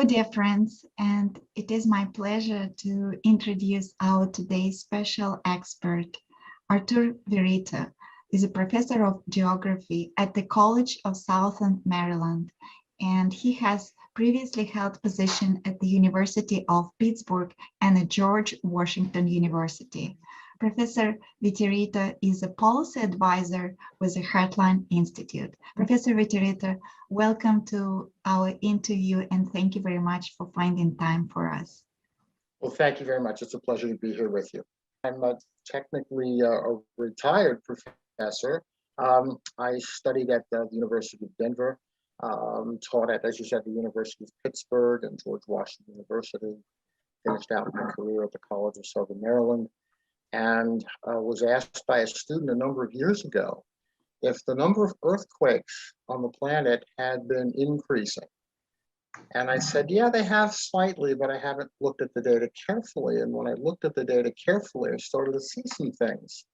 Hello, dear friends, and it is my pleasure to introduce our today's special expert. Artur Viterito is a professor of geography at the College of Southern Maryland, and he has previously held position at the University of Pittsburgh and at George Washington University. Professor Viterito is a policy advisor with the Heartland Institute. Professor Viterito, welcome to our interview and thank you very much for finding time for us. Well, thank you very much. It's a pleasure to be here with you. I'm technically a retired professor. I studied at the University of Denver, taught at, as you said, the University of Pittsburgh and George Washington University, finished out my career at the College of Southern Maryland, and was asked by a student a number of years ago if the number of earthquakes on the planet had been increasing. And I said, yeah, they have slightly, but I haven't looked at the data carefully. And when I looked at the data carefully, I started to see some things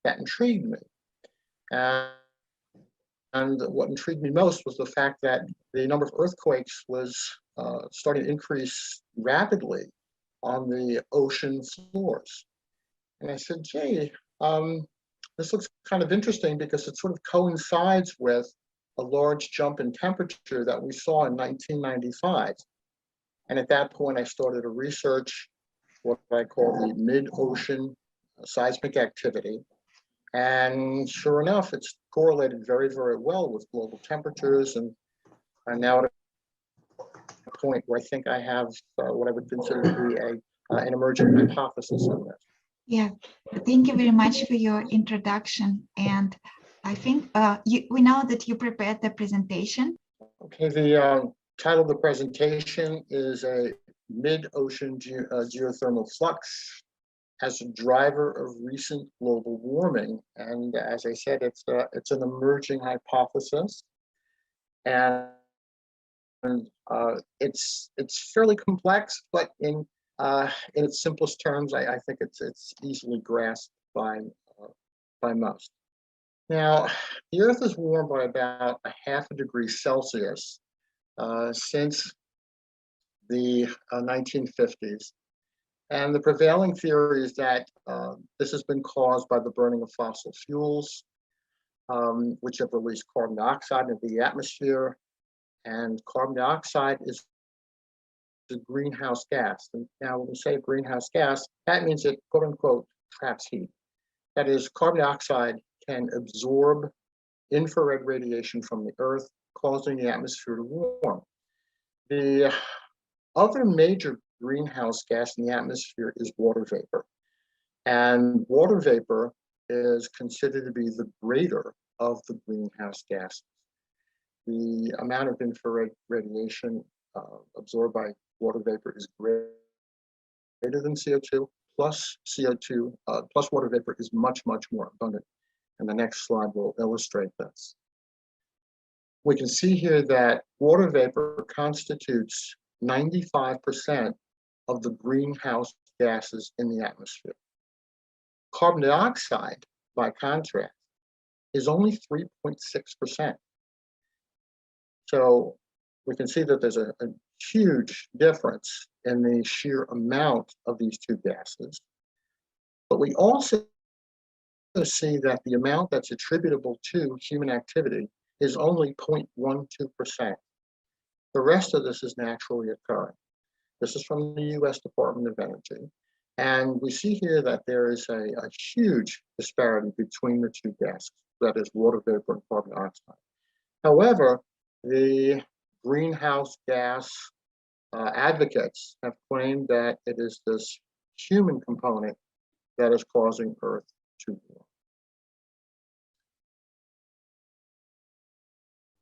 that intrigued me. And what intrigued me most was the fact that the number of earthquakes was starting to increase rapidly on the ocean floors. And I said, gee, this looks kind of interesting because it sort of coincides with a large jump in temperature that we saw in 1995. And at that point, I started to research what I call the mid-ocean seismic activity. And sure enough, it's correlated very, very well with global temperatures. And I'm now at a point where I think I have what I would consider to be an emerging hypothesis on this. Yeah, thank you very much for your introduction. And I think we know that you prepared the presentation. Okay, the title of the presentation is a mid-ocean geothermal flux as a driver of recent global warming. And as I said, it's an emerging hypothesis. And it's fairly complex, but in its simplest terms, I think it's easily grasped by most. Now, the Earth is warmed by about 0.5 degrees Celsius since the 1950s. And the prevailing theory is that this has been caused by the burning of fossil fuels, which have released carbon dioxide into the atmosphere. And carbon dioxide is a greenhouse gas. And now when we say greenhouse gas, that means it, quote unquote, traps heat. That is, carbon dioxide can absorb infrared radiation from the Earth, causing the atmosphere to warm. The other major greenhouse gas in the atmosphere is water vapor. And water vapor is considered to be the greater of the greenhouse gases. The amount of infrared radiation absorbed by water vapor is greater than CO2, plus CO2, plus water vapor is much, much more abundant. And the next slide will illustrate this. We can see here that water vapor constitutes 95% of the greenhouse gases in the atmosphere. Carbon dioxide, by contrast, is only 3.6%. So we can see that there's a huge difference in the sheer amount of these two gases. But we also see that the amount that's attributable to human activity is only 0.12%. The rest of this is naturally occurring. This is from the US Department of Energy. And we see here that there is a huge disparity between the two gases, that is water vapor and carbon dioxide. However, the greenhouse gas advocates have claimed that it is this human component that is causing Earth to warm.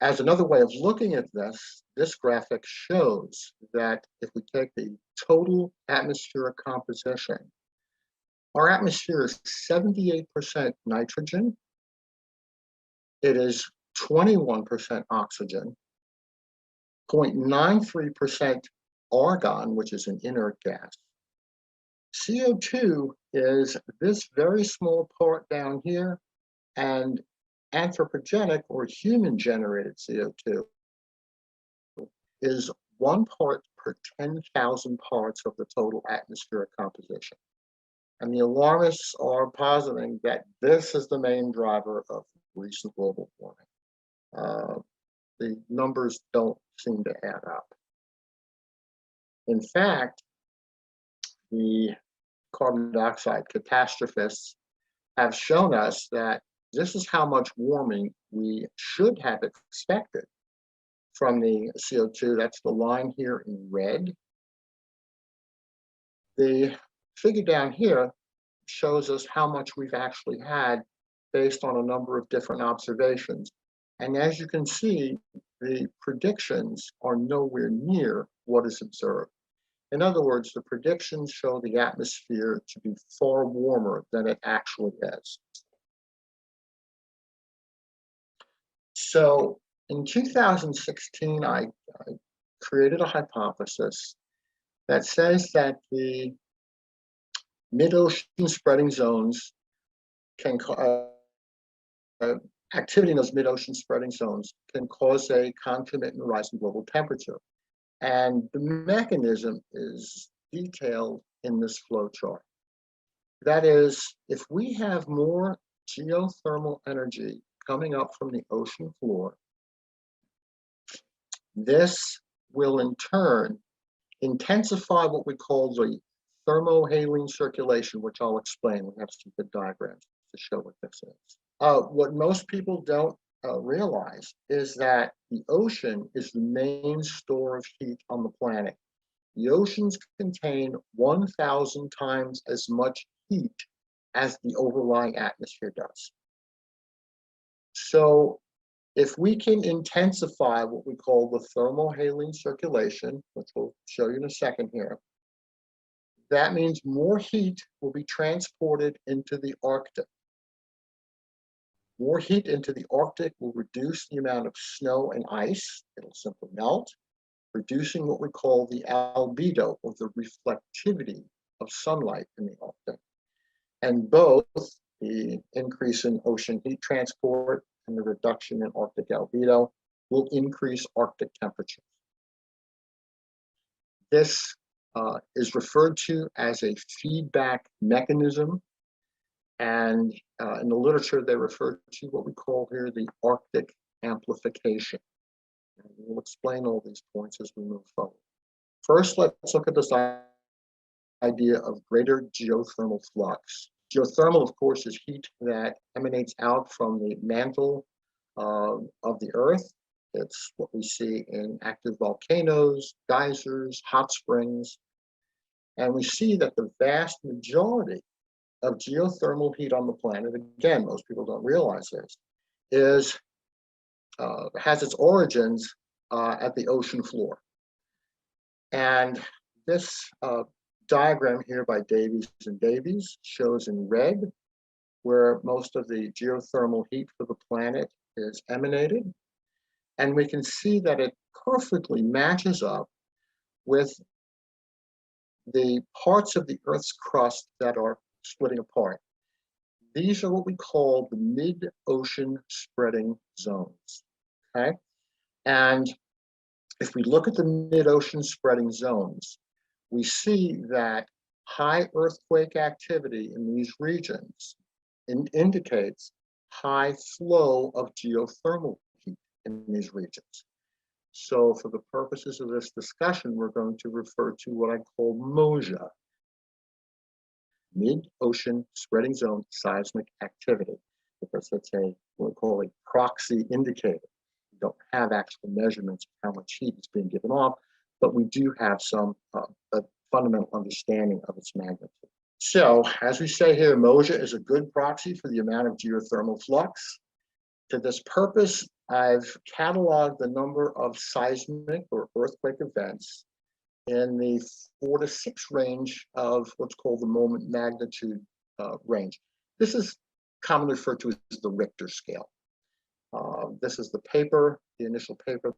As another way of looking at this graphic shows that if we take the total atmospheric composition, our atmosphere is 78% nitrogen, it is 21% oxygen, 0.93% argon, which is an inert gas. CO2 is this very small part down here, and anthropogenic or human-generated CO2 is 1 part per 10,000 parts of the total atmospheric composition. And the alarmists are positing that this is the main driver of recent global warming. The numbers don't seem to add up. In fact, the carbon dioxide catastrophists have shown us that this is how much warming we should have expected from the CO2. That's the line here in red. The figure down here shows us how much we've actually had based on a number of different observations. And as you can see, the predictions are nowhere near what is observed. In other words, the predictions show the atmosphere to be far warmer than it actually is. So in 2016, I created a hypothesis that says that the mid-ocean spreading zones can activity in those mid-ocean spreading zones can cause a concomitant rise in global temperature. And the mechanism is detailed in this flow chart. That is, if we have more geothermal energy coming up from the ocean floor, this will in turn intensify what we call the thermohaline circulation, which I'll explain. We have some good diagrams to show what this is. What most people don't realize is that the ocean is the main store of heat on the planet. The oceans contain 1,000 times as much heat as the overlying atmosphere does. So if we can intensify what we call the thermohaline circulation, which we'll show you in a second here, that means more heat will be transported into the Arctic. More heat into the Arctic will reduce the amount of snow and ice. It'll simply melt, reducing what we call the albedo, or the reflectivity of sunlight in the Arctic. And both the increase in ocean heat transport and the reduction in Arctic albedo will increase Arctic temperatures. This is referred to as a feedback mechanism. And in the literature, they refer to what we call here the Arctic amplification. And we'll explain all these points as we move forward. First, let's look at this idea of greater geothermal flux. Geothermal, of course, is heat that emanates out from the mantle of the Earth. It's what we see in active volcanoes, geysers, hot springs. And we see that the vast majority of geothermal heat on the planet, again, most people don't realize this, has its origins at the ocean floor. And this diagram here by Davies and Davies shows in red where most of the geothermal heat for the planet is emanated. And we can see that it perfectly matches up with the parts of the Earth's crust that are splitting apart. These are what we call the mid-ocean spreading zones, okay? And if we look at the mid-ocean spreading zones, we see that high earthquake activity in these regions indicates high flow of geothermal heat in these regions. So for the purposes of this discussion, we're going to refer to what I call MOSIA, mid-ocean spreading zone seismic activity, because it's what we call a proxy indicator. We don't have actual measurements of how much heat is being given off, but we do have some a fundamental understanding of its magnitude. So, as we say here, MOSIA is a good proxy for the amount of geothermal flux. To this purpose, I've cataloged the number of seismic or earthquake events in the 4 to 6 range of what's called the moment magnitude range. This is commonly referred to as the Richter scale. This is the paper, the initial paper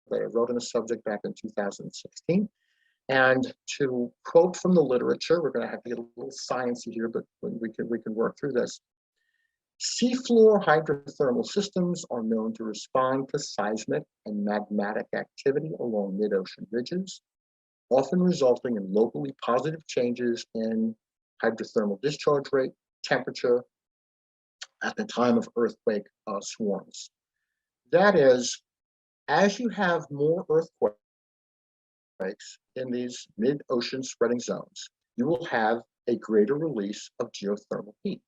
that I wrote on the subject back in 2016. And to quote from the literature, we're going to have to get a little sciencey here, but we can work through this. Seafloor hydrothermal systems are known to respond to seismic and magmatic activity along mid-ocean ridges, often resulting in locally positive changes in hydrothermal discharge rate, temperature at the time of earthquake swarms. That is, as you have more earthquakes in these mid-ocean spreading zones, you will have a greater release of geothermal heat.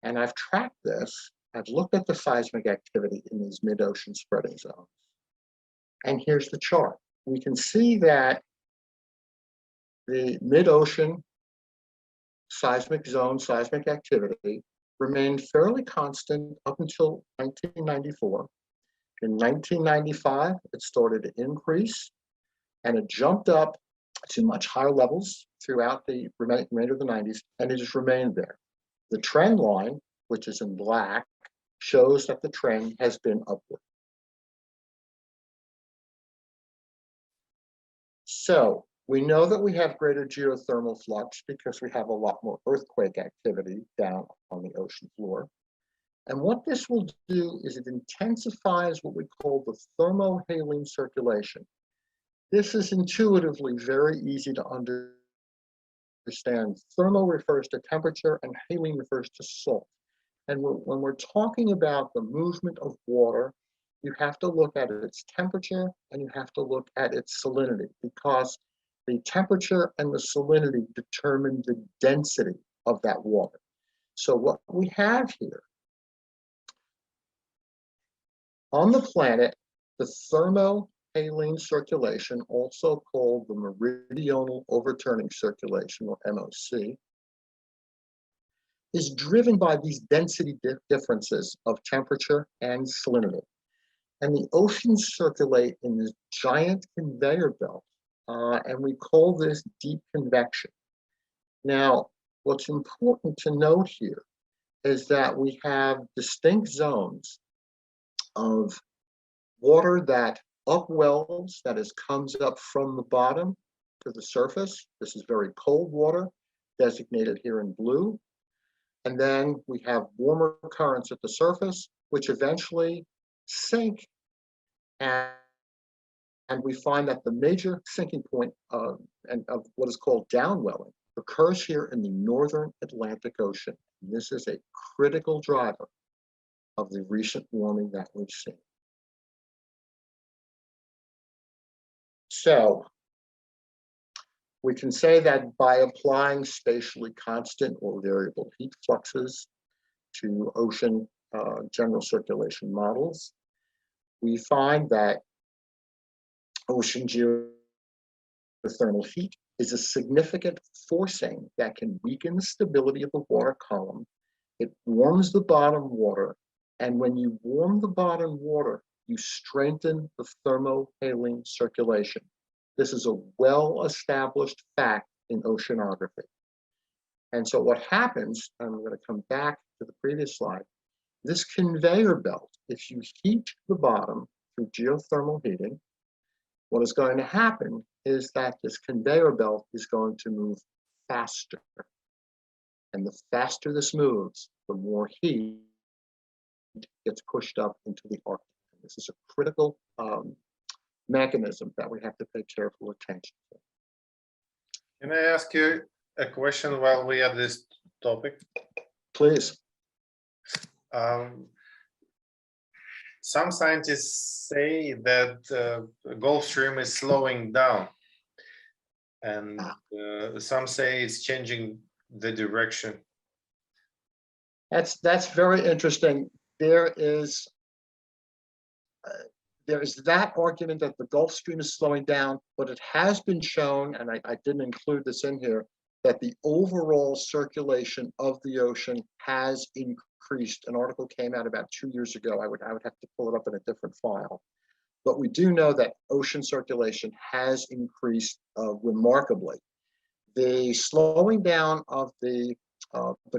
And I've tracked this. I've looked at the seismic activity in these mid-ocean spreading zones. And here's the chart. We can see that the mid-ocean seismic zone, seismic activity remained fairly constant up until 1994. In 1995, it started to increase, and it jumped up to much higher levels throughout the remainder of the 90s, and it has remained there. The trend line, which is in black, shows that the trend has been upward. So we know that we have greater geothermal flux because we have a lot more earthquake activity down on the ocean floor. And what this will do is it intensifies what we call the thermohaline circulation. This is intuitively very easy to understand. Thermo refers to temperature and haline refers to salt. And when we're talking about the movement of water, you have to look at its temperature and you have to look at its salinity, because the temperature and the salinity determine the density of that water. So what we have here on the planet, the thermohaline circulation, also called the meridional overturning circulation, or MOC, is driven by these density differences of temperature and salinity. And the oceans circulate in this giant conveyor belt, and we call this deep convection. Now, what's important to note here is that we have distinct zones of water that upwells, that is, comes up from the bottom to the surface. This is very cold water, designated here in blue. And then we have warmer currents at the surface, which eventually sink. And we find that the major sinking point of what is called downwelling occurs here in the northern Atlantic Ocean. And this is a critical driver of the recent warming that we've seen. So we can say that by applying spatially constant or variable heat fluxes to ocean general circulation models, we find that ocean geothermal heat is a significant forcing that can weaken the stability of the water column. It warms the bottom water, and when you warm the bottom water, you strengthen the thermohaline circulation. This is a well-established fact in oceanography. And so what happens, and I'm going to come back to the previous slide, this conveyor belt, if you heat the bottom through geothermal heating, what is going to happen is that this conveyor belt is going to move faster. And the faster this moves, the more heat gets pushed up into the Arctic. This is a critical mechanism that we have to pay careful attention to. Can I ask you a question while we are at this topic? Please. Some scientists say that the Gulf Stream is slowing down, and some say it's changing the direction. That's very interesting. There is that argument that the Gulf Stream is slowing down, but it has been shown, and I didn't include this in here, that the overall circulation of the ocean has increased. An article came out about 2 years ago. I would have to pull it up in a different file. But we do know that ocean circulation has increased remarkably. The slowing down of the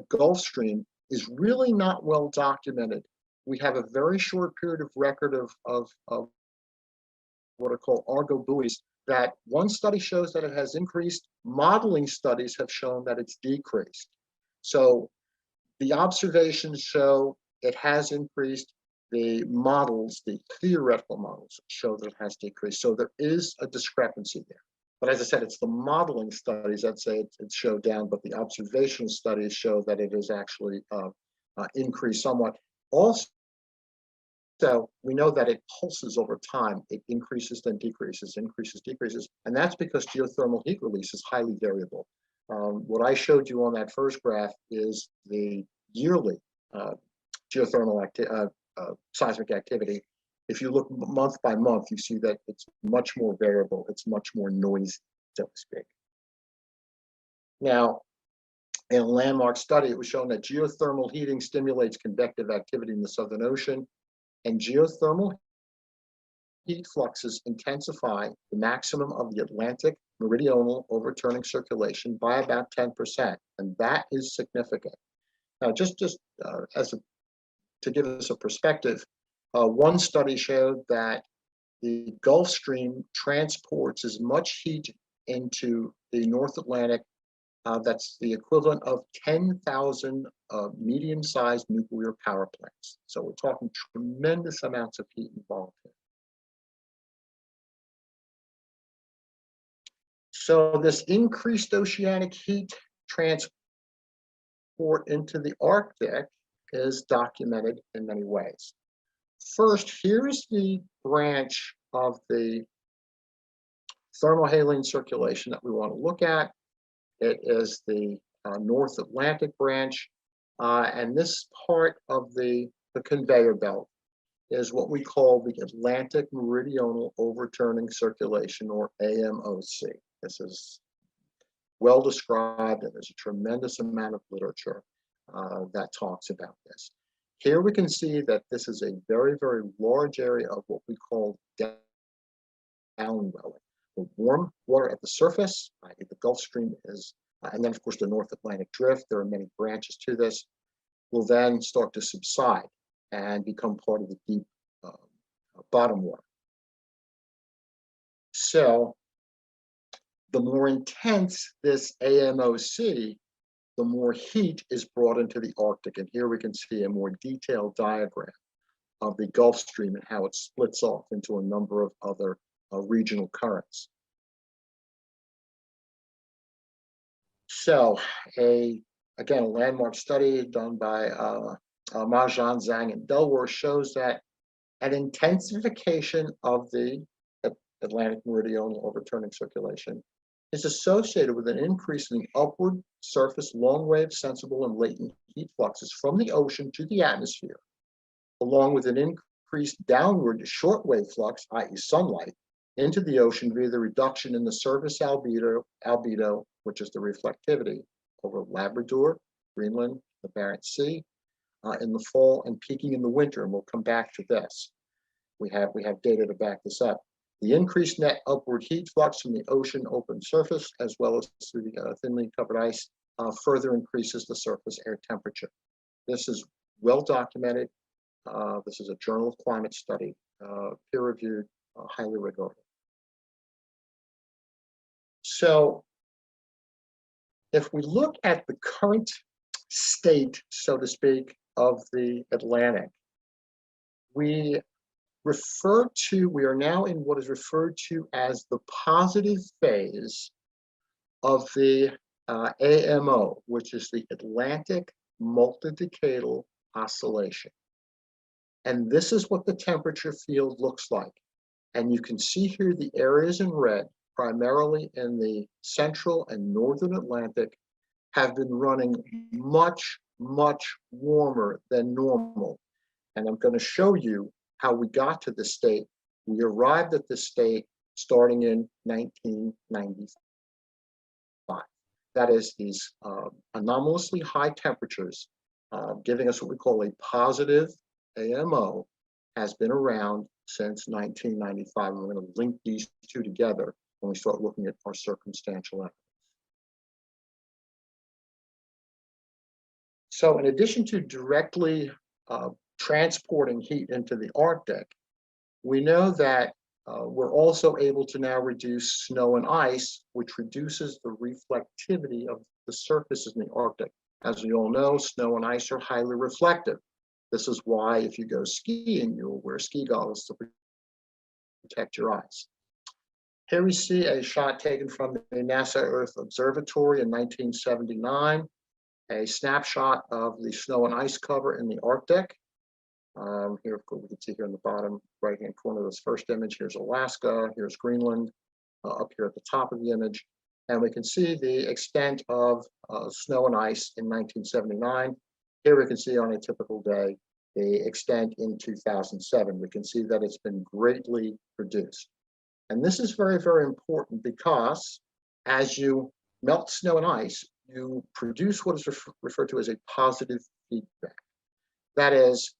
Gulf Stream is really not well documented. We have a very short period of record of what are called Argo buoys, that one study shows that it has increased. Modeling studies have shown that it's decreased. So The observations show it has increased. The models, the theoretical models, show that it has decreased. So there is a discrepancy there. But as I said, it's the modeling studies that say it's showed down, but the observational studies show that it is actually increased somewhat. Also, we know that it pulses over time. It increases, then decreases, increases, decreases. And that's because geothermal heat release is highly variable. What I showed you on that first graph is the yearly geothermal seismic activity. If you look month by month, you see that it's much more variable. It's much more noisy, so to speak. Now, in a landmark study, it was shown that geothermal heating stimulates convective activity in the Southern Ocean, and geothermal heat fluxes intensify the maximum of the Atlantic meridional overturning circulation by about 10%, and that is significant. Now, just to give us a perspective, one study showed that the Gulf Stream transports as much heat into the North Atlantic that's the equivalent of 10,000 medium-sized nuclear power plants. So we're talking tremendous amounts of heat involved here. So this increased oceanic heat transport into the Arctic is documented in many ways. First, here's the branch of the thermohaline circulation that we want to look at. It is the North Atlantic branch, and this part of the conveyor belt is what we call the Atlantic Meridional Overturning Circulation, or AMOC. This is well described, and there's a tremendous amount of literature that talks about this. Here we can see that this is a very, very large area of what we call downwelling. The warm water at the surface, the Gulf Stream is, and then of course the North Atlantic Drift, there are many branches to this, will then start to subside and become part of the deep bottom water. So the more intense this AMOC, the more heat is brought into the Arctic. And here we can see a more detailed diagram of the Gulf Stream and how it splits off into a number of other regional currents. So again, a landmark study done by Majan, Zhang, and Delworth shows that an intensification of the Atlantic Meridional Overturning Circulation is associated with an increase in the upward surface long wave sensible and latent heat fluxes from the ocean to the atmosphere, along with an increased downward short wave flux, i.e. sunlight, into the ocean via the reduction in the surface albedo, which is the reflectivity over Labrador, Greenland, the Barents Sea in the fall, and peaking in the winter, and we'll come back to this. We have data to back this up. The increased net upward heat flux from the ocean open surface, as well as through the thinly covered ice, further increases the surface air temperature. This is well documented. This is a Journal of Climate study, peer-reviewed, highly regarded. So if we look at the current state, so to speak, of the Atlantic, we are now in what is referred to as the positive phase of the AMO, which is the Atlantic Multidecadal Oscillation. And this is what the temperature field looks like. And you can see here the areas in red, primarily in the central and northern Atlantic, have been running much, much warmer than normal. And I'm going to show you how we got to this state. We arrived at this state starting in 1995. That is, these anomalously high temperatures giving us what we call a positive AMO has been around since 1995. And we're going to link these two together when we start looking at our circumstantial evidence. So in addition to directly transporting heat into the Arctic, we know that we're also able to now reduce snow and ice, which reduces the reflectivity of the surfaces in the Arctic. As you all know, snow and ice are highly reflective. This is why if you go skiing, you'll wear ski goggles to protect your eyes. Here we see a shot taken from the NASA Earth Observatory in 1979, a snapshot of the snow and ice cover in the Arctic. Here, of course, we can see here in the bottom right-hand corner of this first image, here's Alaska, here's Greenland, up here at the top of the image. And we can see the extent of snow and ice in 1979. Here we can see on a typical day, the extent in 2007. We can see that it's been greatly reduced. And this is very, very important because as you melt snow and ice, you produce what is referred to as a positive feedback. That is,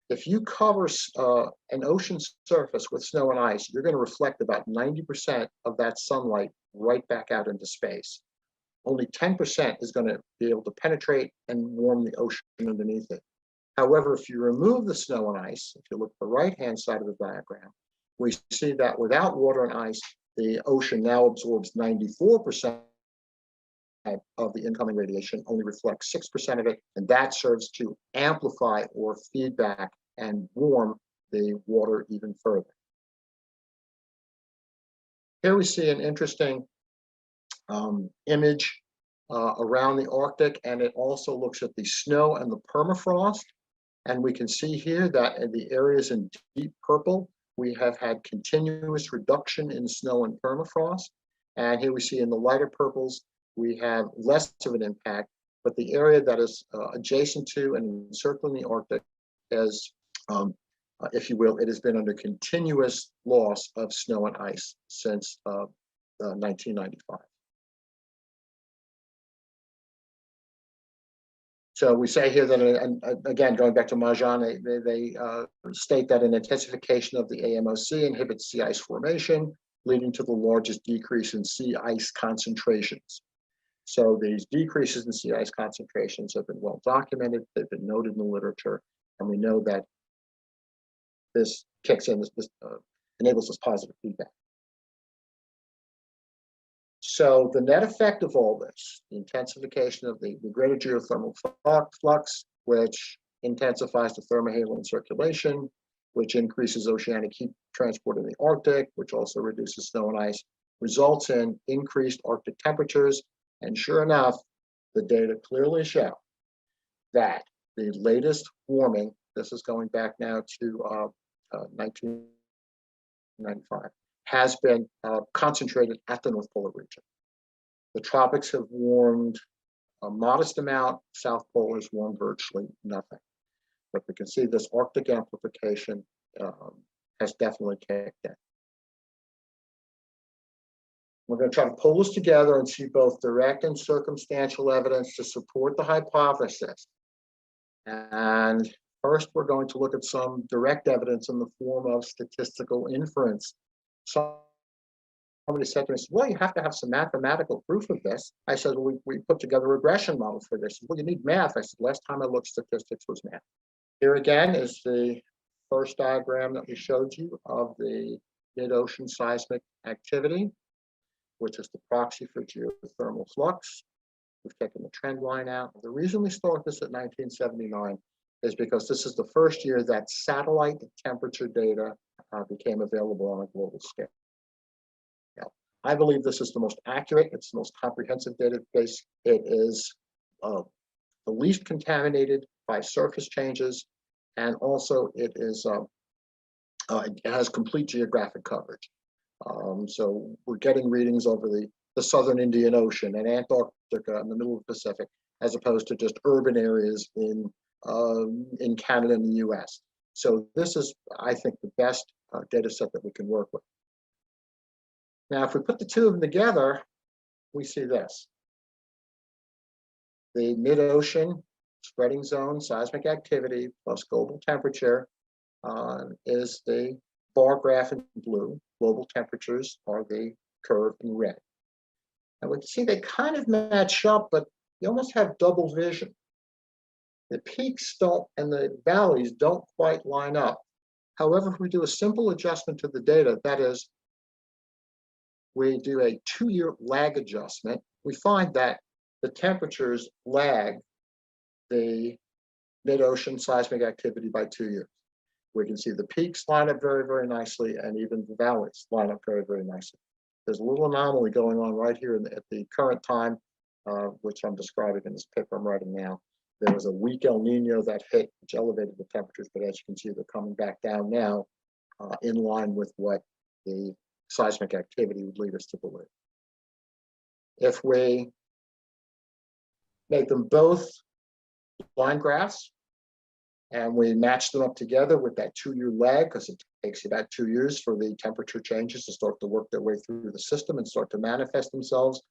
if you cover an ocean surface with snow and ice, you're going to reflect about 90% of that sunlight right back out into space. Only 10% is going to be able to penetrate and warm the ocean underneath it. However, if you remove the snow and ice, if you look at the right-hand side of the diagram, we see that without water and ice, the ocean now absorbs 94% of the incoming radiation, only reflects 6% of it, and that serves to amplify or feedback and warm the water even further. Here we see an interesting image around the Arctic, and it also looks at the snow and the permafrost. And we can see here that in the areas in deep purple, we have had continuous reduction in snow and permafrost. And here we see in the lighter purples, we have less of an impact, but the area that is adjacent to and encircling the Arctic is, if you will, it has been under continuous loss of snow and ice since 1995. So we say here that, and again, going back to Marjan, they state that an intensification of the AMOC inhibits sea ice formation, leading to the largest decrease in sea ice concentrations. So these decreases in sea ice concentrations have been well documented, they've been noted in the literature, and we know that this kicks in, this enables this positive feedback. So the net effect of all this, the intensification of the greater geothermal flux, which intensifies the thermohaline circulation, which increases oceanic heat transport in the Arctic, which also reduces snow and ice, results in increased Arctic temperatures. And sure enough, the data clearly show that the latest warming, this is going back now to 1995, has been concentrated at the North Polar region. The tropics have warmed a modest amount, South Pole has warmed virtually nothing. But we can see this Arctic amplification has definitely kicked in. We're going to try to pull this together and see both direct and circumstantial evidence to support the hypothesis. And first, we're going to look at some direct evidence in the form of statistical inference. Somebody said to me, well, you have to have some mathematical proof of this. I said, well, we put together a regression model for this. Well, you need math. I said, last time I looked, statistics was math. Here again is the first diagram that we showed you of the mid-ocean seismic activity, which is the proxy for geothermal flux. We've taken the trend line out. The reason we start this at 1979 is because this is the first year that satellite temperature data became available on a global scale. I believe this is the most accurate, it's the most comprehensive database. It is the least contaminated by surface changes, and also it has complete geographic coverage. So we're getting readings over the southern Indian Ocean and Antarctica and the middle of the Pacific, as opposed to just urban areas in Canada and the US. So this is, I think, the best data set that we can work with. Now, if we put the two of them together, we see this. The mid-ocean spreading zone seismic activity plus global temperature is the bar graph in blue. Global temperatures are the curve in red. And we can see they kind of match up, but you almost have double vision. The peaks don't and the valleys don't quite line up. However, if we do a simple adjustment to the data, that is, we do a 2-year lag adjustment, we find that the temperatures lag the mid-ocean seismic activity by 2 years. We can see the peaks line up very, very nicely, and even the valleys line up very, very nicely. There's a little anomaly going on right here at the current time, which I'm describing in this paper I'm writing now. There was a weak El Nino that hit, which elevated the temperatures, but as you can see, they're coming back down now, in line with what the seismic activity would lead us to believe. If we make them both line graphs and we match them up together with that 2-year lag, because it takes about 2 years for the temperature changes to start to work their way through the system and start to manifest themselves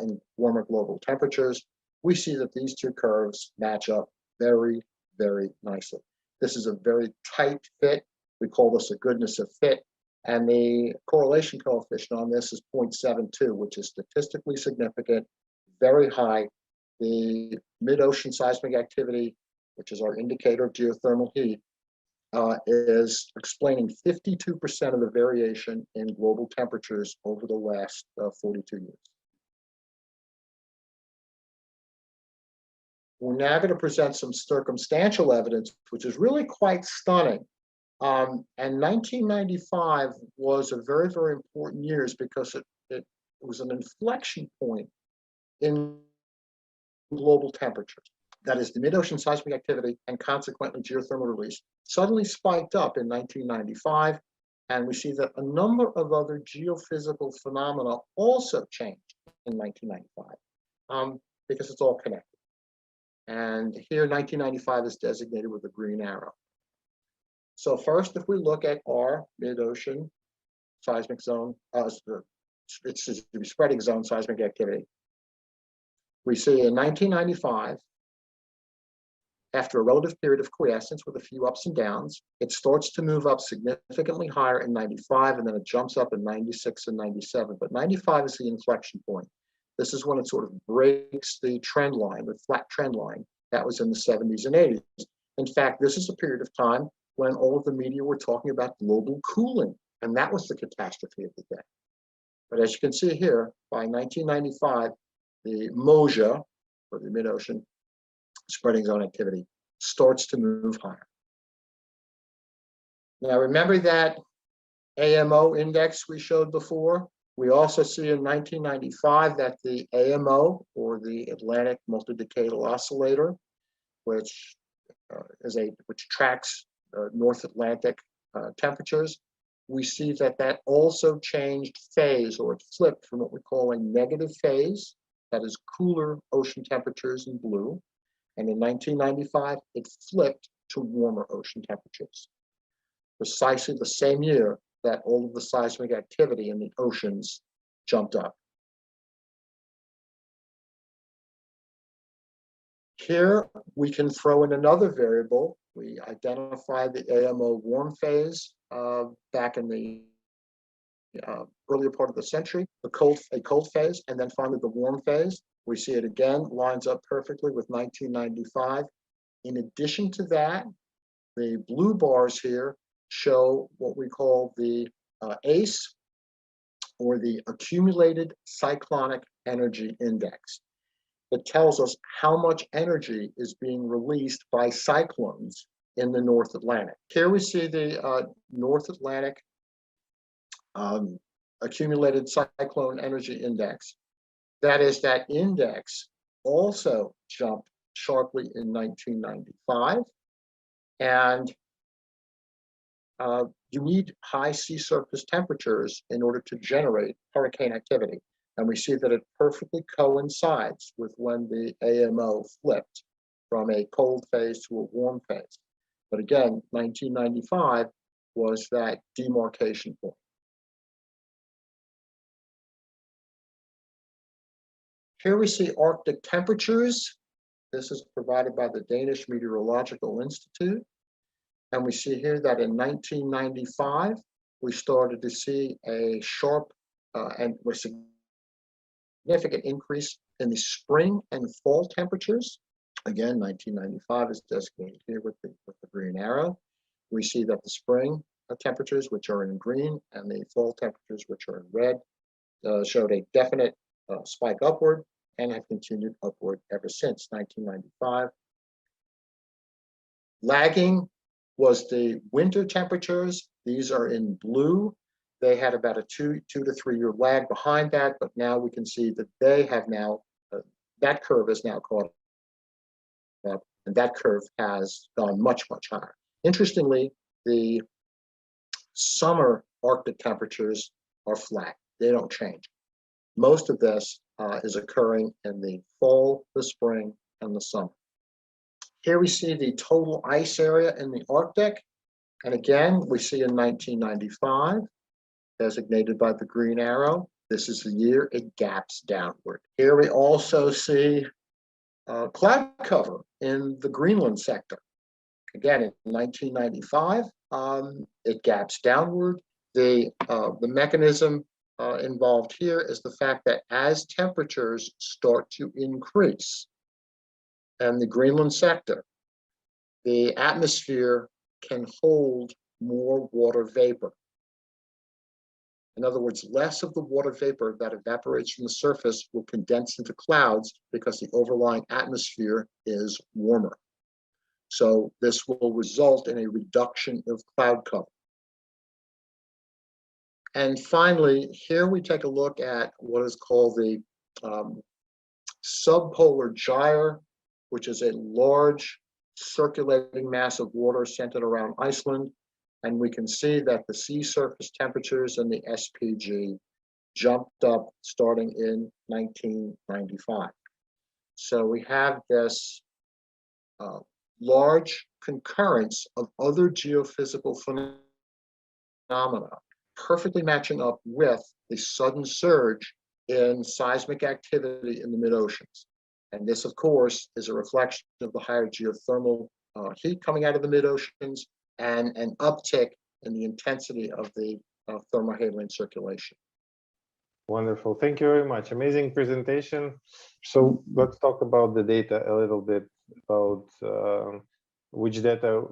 in warmer global temperatures, we see that these two curves match up very, very nicely. This is a very tight fit. We call this a goodness of fit. And the correlation coefficient on this is 0.72, which is statistically significant, very high. The mid-ocean seismic activity, which is our indicator of geothermal heat, is explaining 52% of the variation in global temperatures over the last 42 years. We're now going to present some circumstantial evidence, which is really quite stunning. And 1995 was a very, very important year because it was an inflection point in global temperatures. That is, the mid-ocean seismic activity and consequently geothermal release suddenly spiked up in 1995. And we see that a number of other geophysical phenomena also changed in 1995 because it's all connected. And here 1995 is designated with a green arrow. So first, if we look at our mid-ocean seismic zone, it's a spreading zone seismic activity, we see in 1995, after a relative period of quiescence with a few ups and downs, it starts to move up significantly higher in 95, and then it jumps up in 96 and 97. But 95 is the inflection point. This is when it sort of breaks the trend line, the flat trend line that was in the 70s and 80s. In fact, this is a period of time when all of the media were talking about global cooling, and that was the catastrophe of the day. But as you can see here, by 1995, the MOSA, or the mid-ocean spreading zone activity, starts to move higher. Now remember that AMO index we showed before? We also see in 1995 that the AMO, or the Atlantic Multidecadal Oscillator, which tracks North Atlantic temperatures, we see that that also changed phase, or it flipped from what we call a negative phase, that is cooler ocean temperatures in blue, and in 1995 it flipped to warmer ocean temperatures. Precisely the same year that all of the seismic activity in the oceans jumped up. Here we can throw in another variable. We identify the AMO warm phase back in the earlier part of the century, a cold phase, and then finally the warm phase. We see it again, lines up perfectly with 1995. In addition to that, the blue bars here show what we call the ACE, or the Accumulated Cyclonic Energy Index. It tells us how much energy is being released by cyclones in the North Atlantic. Here we see the North Atlantic Accumulated Cyclone Energy Index. That is, that index also jumped sharply in 1995. And you need high sea surface temperatures in order to generate hurricane activity. And we see that it perfectly coincides with when the AMO flipped from a cold phase to a warm phase. But again, 1995 was that demarcation point. Here we see Arctic temperatures. This is provided by the Danish Meteorological Institute. And we see here that in 1995, we started to see a sharp and significant increase in the spring and fall temperatures. Again, 1995 is designated here with the green arrow. We see that the spring temperatures, which are in green, and the fall temperatures, which are in red, showed a definite spike upward. and have continued upward ever since 1995. Lagging was the winter temperatures. These are in blue. They had about a 2 to 3 year lag behind that, but now we can see that they have now, that curve is now caught up, and that curve has gone much, much higher. Interestingly, the summer Arctic temperatures are flat. They don't change. Most of this is occurring in the fall, the spring, and the summer. Here we see the total ice area in the Arctic. And again, we see in 1995, designated by the green arrow, this is the year it gaps downward. Here we also see cloud cover in the Greenland sector. Again, in 1995, it gaps downward. The mechanism involved here is the fact that as temperatures start to increase in the Greenland sector, the atmosphere can hold more water vapor. In other words, less of the water vapor that evaporates from the surface will condense into clouds because the overlying atmosphere is warmer. So this will result in a reduction of cloud cover. And finally, here we take a look at what is called the subpolar gyre, which is a large circulating mass of water centered around Iceland. And we can see that the sea surface temperatures in the SPG jumped up starting in 1995. So we have this large concurrence of other geophysical phenomena perfectly matching up with the sudden surge in seismic activity in the mid-oceans. And this, of course, is a reflection of the higher geothermal heat coming out of the mid-oceans and an uptick in the intensity of the thermohaline circulation. Wonderful. Thank you very much. Amazing presentation. So let's talk about the data a little bit, about which data,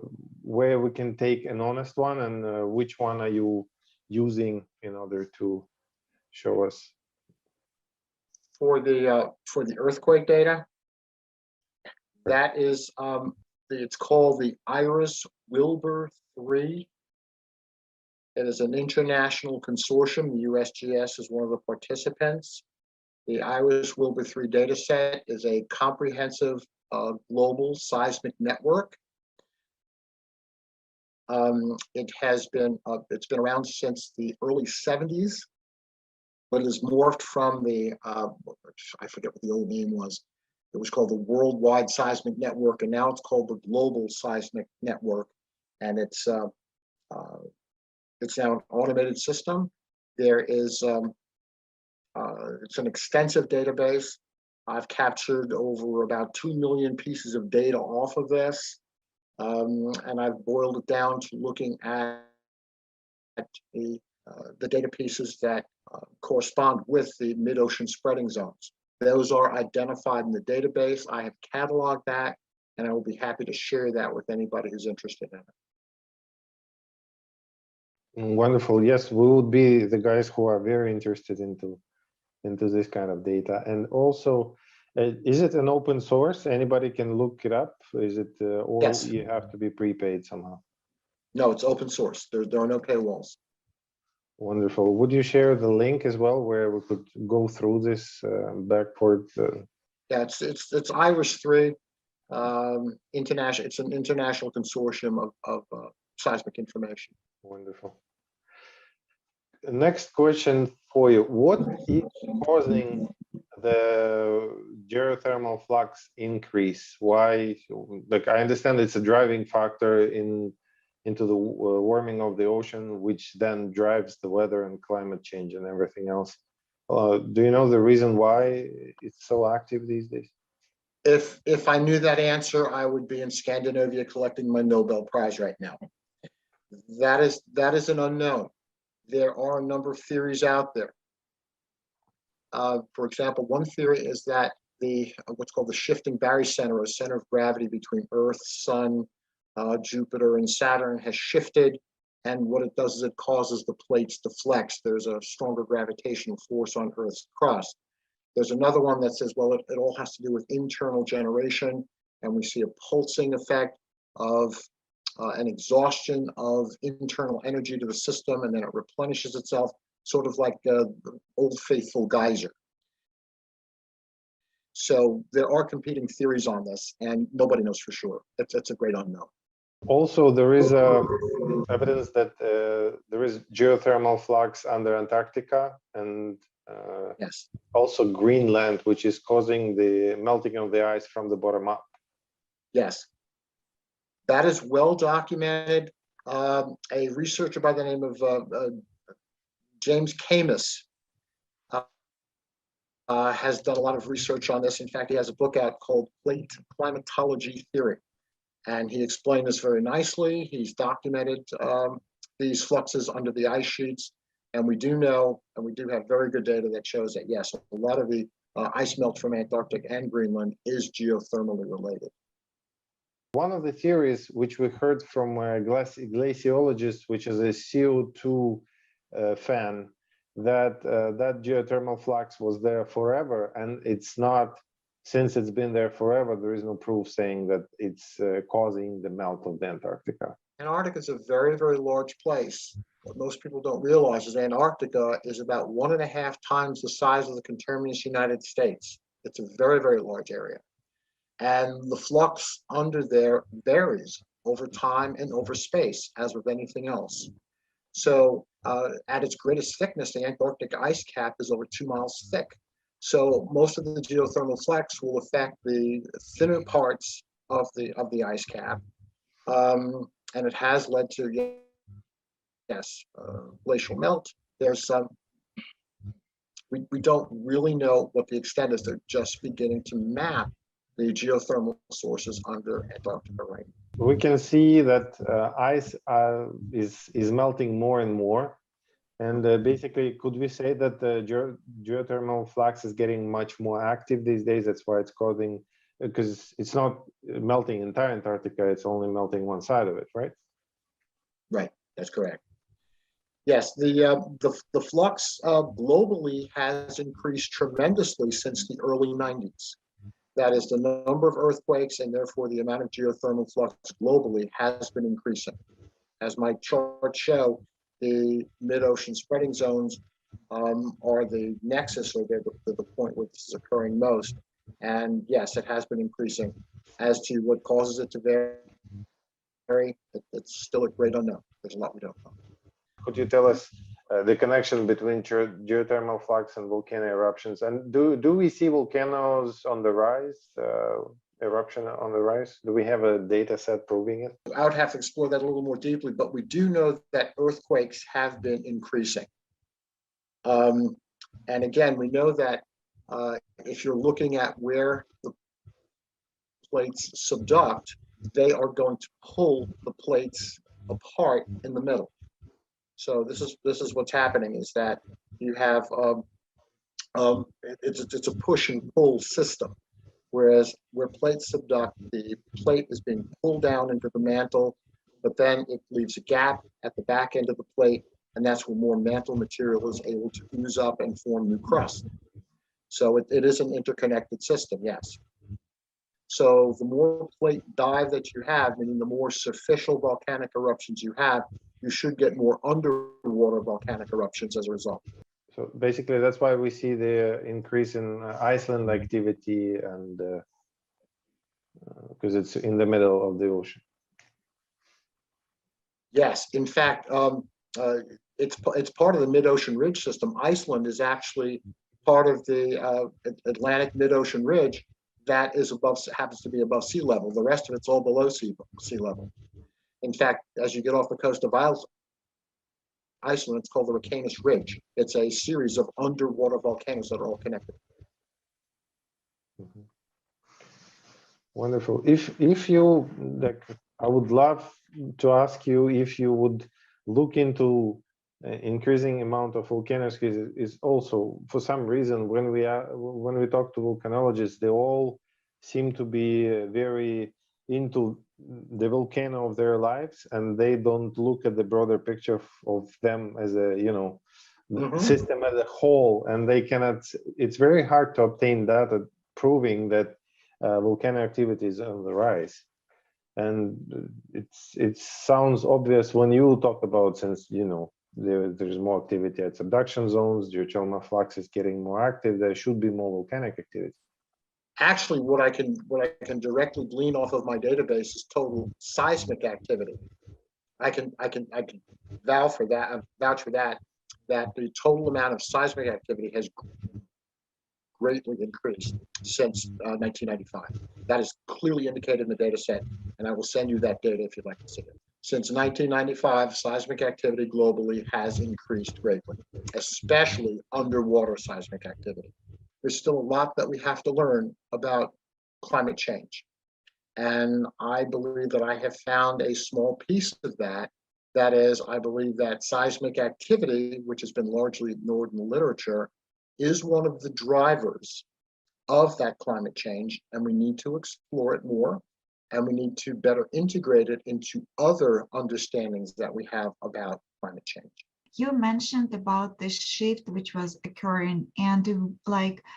where we can take an honest one, and which one are you using in order to show us? For the earthquake data, that is it's called the Iris Wilbur 3. It is an international consortium. The USGS is one of the participants. The Iris Wilbur 3 data set is a comprehensive global seismic network. It's been around since the early 70s, but it has morphed from the I forget what the old name was. It was called the Worldwide Seismic Network, and now it's called the Global Seismic Network, and it's now an automated system. There is it's an extensive database. I've captured over about 2 million pieces of data off of this, and I've boiled it down to looking at the data pieces that correspond with the mid-ocean spreading zones. Those are identified in the database. I have cataloged that, and I will be happy to share that with anybody who's interested in it. Wonderful. Yes, we would be the guys who are very interested into this kind of data. And also, is it an open source? Anybody can look it up? Is it, or Yes. You have to be prepaid somehow? No, it's open source. There are no paywalls. Wonderful. Would you share the link as well, where we could go through this backward? Yeah, it's Iris 3 international. It's an international consortium of seismic information. Wonderful. Next question for you: what is causing the geothermal flux increase? Why? Like, I understand it's a driving factor into the warming of the ocean, which then drives the weather and climate change and everything else. Do you know the reason why it's so active these days? If I knew that answer, I would be in Scandinavia collecting my Nobel Prize right now. That is an unknown. There are a number of theories out there. For example, one theory is that what's called the shifting barycenter, or center of gravity between Earth, Sun, Jupiter, and Saturn, has shifted, and what it does is it causes the plates to flex. There's a stronger gravitational force on Earth's crust. There's another one that says, well, it all has to do with internal generation, and we see a pulsing effect of an exhaustion of internal energy to the system, and then it replenishes itself, sort of like the old faithful geyser. So there are competing theories on this, and nobody knows for sure. It's a great unknown. Also, there is evidence that there is geothermal flux under Antarctica and Yes. also Greenland, which is causing the melting of the ice from the bottom up. Yes. That is well documented. A researcher by the name of James Camus has done a lot of research on this. In fact, he has a book out called Plate Climatology Theory. And he explained this very nicely. He's documented these fluxes under the ice sheets. And we do know, and we do have very good data that shows that, yes, a lot of the ice melt from Antarctic and Greenland is geothermally related. One of the theories which we heard from a glaciologist, which is a CO2 fan, that that geothermal flux was there forever, and it's not. Since it's been there forever, there is no proof saying that it's causing the melt of the Antarctica. Antarctica is a very, very large place. What most people don't realize is Antarctica is about 1.5 times the size of the conterminous United States. It's a very, very large area. And the flux under there varies over time and over space, as with anything else. So at its greatest thickness, the Antarctic ice cap is over 2 miles thick. So most of the geothermal flux will affect the thinner parts of the ice cap. And it has led to, yes, glacial melt. There's some, we don't really know what the extent is. They're just beginning to map the geothermal sources under Antarctica right now. We can see that ice is melting more and more. And basically, could we say that the geothermal flux is getting much more active these days? That's why it's causing, because it's not melting entire Antarctica, it's only melting one side of it, right? Right, that's correct. Yes, the flux globally has increased tremendously since the early 90s. That is, the number of earthquakes and therefore the amount of geothermal flux globally has been increasing. As my charts show, the mid-ocean spreading zones are the nexus, or they're the point where this is occurring most. And yes, it has been increasing. As to what causes it to vary, it's still a great unknown. There's a lot we don't know. Could you tell us the connection between geothermal flux and volcano eruptions? And do we see volcanoes on the rise, eruption on the rise? Do we have a data set proving it? I would have to explore that a little more deeply, but we do know that earthquakes have been increasing. And again, we know that if you're looking at where the plates subduct, they are going to pull the plates apart in the middle. So this is what's happening, is that you have it's a push and pull system. Whereas where plates subduct, the plate is being pulled down into the mantle, but then it leaves a gap at the back end of the plate, and that's where more mantle material is able to ooze up and form new crust. So it is an interconnected system, yes. So the more plate dive that you have, meaning the more superficial volcanic eruptions you have, you should get more underwater volcanic eruptions as a result. So basically, that's why we see the increase in Iceland activity, and because it's in the middle of the ocean. Yes, in fact, it's part of the mid-ocean ridge system. Iceland is actually part of the Atlantic mid-ocean ridge that is happens to be above sea level. The rest of it's all below sea level. In fact, as you get off the coast of Iceland, it's called the Reykjanes Ridge. It's a series of underwater volcanoes that are all connected. Mm-hmm. Wonderful. If you like, I would love to ask you if you would look into increasing amount of volcanoes. Is also, for some reason, when we talk to volcanologists, they all seem to be very into the volcano of their lives, and they don't look at the broader picture of them as a, system as a whole, and they cannot. It's very hard to obtain data proving that volcanic activity is on the rise. And it sounds obvious when you talk about, since there's more activity at subduction zones, geothermal flux is getting more active, there should be more volcanic activity. Actually, what I can directly glean off of my database is total seismic activity. I can vouch for that, that the total amount of seismic activity has greatly increased since 1995. That is clearly indicated in the data set, and I will send you that data if you'd like to see it. Since 1995, seismic activity globally has increased greatly, especially underwater seismic activity. There's still a lot that we have to learn about climate change. And I believe that I have found a small piece of that. That is, I believe that seismic activity, which has been largely ignored in the literature, is one of the drivers of that climate change, and we need to explore it more, and we need to better integrate it into other understandings that we have about climate change. You mentioned about this shift which was occurring, and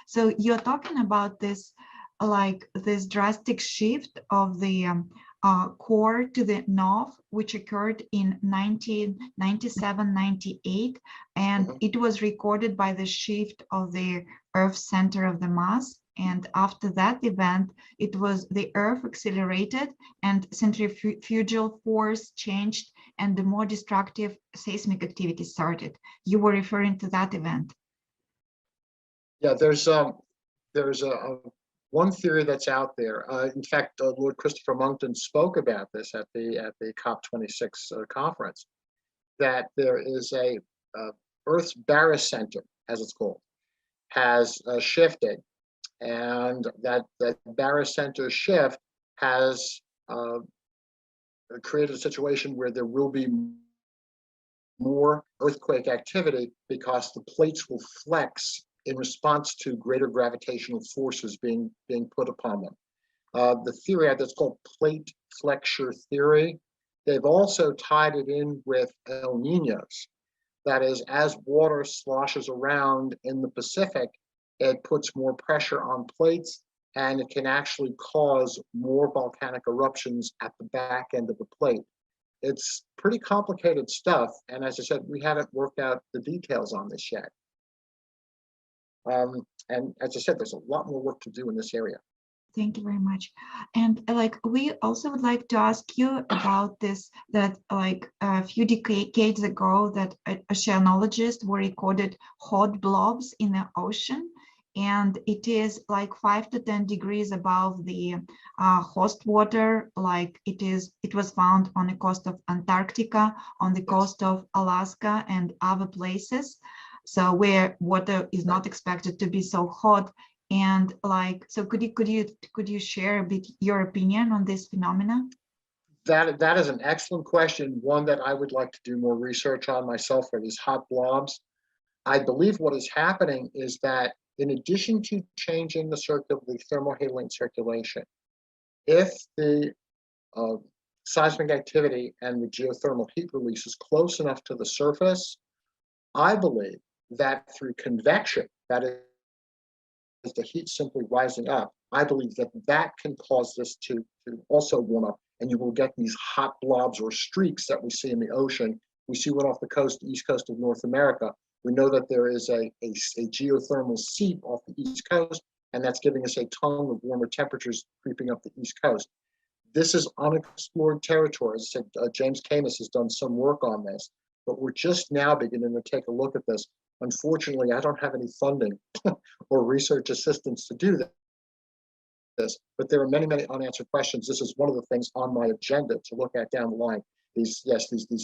so you're talking about this this drastic shift of the core to the north, which occurred in 1997-98, and it was recorded by the shift of the Earth's center of the mass. And after that event, it was the Earth accelerated and centrifugal force changed, and the more destructive seismic activity started. You were referring to that event. Yeah, there's one theory that's out there. In fact, Lord Christopher Monckton spoke about this at the COP26 conference, that there is a Earth's barycenter, as it's called, has shifted, and that barycenter shift has created a situation where there will be more earthquake activity because the plates will flex in response to greater gravitational forces being put upon them. The theory that's called plate flexure theory, they've also tied it in with El Niños. That is, as water sloshes around in the Pacific, it puts more pressure on plates, and it can actually cause more volcanic eruptions at the back end of the plate. It's pretty complicated stuff, and as I said, we haven't worked out the details on this yet. And as I said, there's a lot more work to do in this area. Thank you very much. And we also would like to ask you about this, that a few decades ago that oceanologists were recorded hot blobs in the ocean, and it is 5 to 10 degrees above the host water. It was found on the coast of Antarctica, on the coast of Alaska, and other places. So where water is not expected to be so hot. And so could you share a bit your opinion on this phenomena? That is an excellent question, one that I would like to do more research on myself for these hot blobs. I believe what is happening is that in addition to changing the thermohaline circulation, if the seismic activity and the geothermal heat release is close enough to the surface, I believe that through convection, that is the heat simply rising up, I believe that can cause this to also warm up, and you will get these hot blobs or streaks that we see in the ocean. We see one off the coast, the east coast of North America. We know that there is a geothermal seep off the east coast, and that's giving us a tongue of warmer temperatures creeping up the east coast. This is unexplored territory. As I said, James Camus has done some work on this, but we're just now beginning to take a look at this. Unfortunately, I don't have any funding or research assistance to do this, but there are many, many unanswered questions. This is one of the things on my agenda to look at down the line. These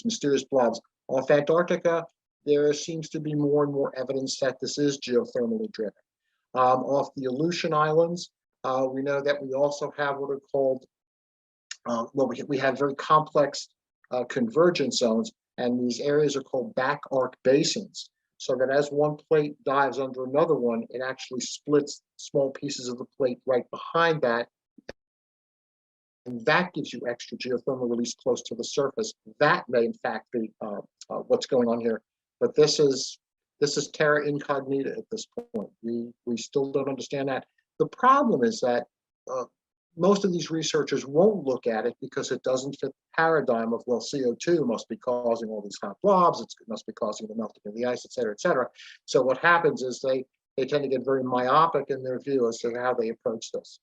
mysterious blobs. Off Antarctica, there seems to be more and more evidence that this is geothermally driven. Off the Aleutian Islands, we know that we also have what are called, we have very complex convergence zones, and these areas are called back arc basins. So that as one plate dives under another one, it actually splits small pieces of the plate right behind that. And that gives you extra geothermal release close to the surface. That may in fact be what's going on here. But this is This is terra incognita at this point. We still don't understand that. The problem is that most of these researchers won't look at it because it doesn't fit the paradigm of, well, CO2 must be causing all these hot blobs, it must be causing the melting of the ice, et cetera, et cetera. So what happens is they tend to get very myopic in their view as to how they approach this.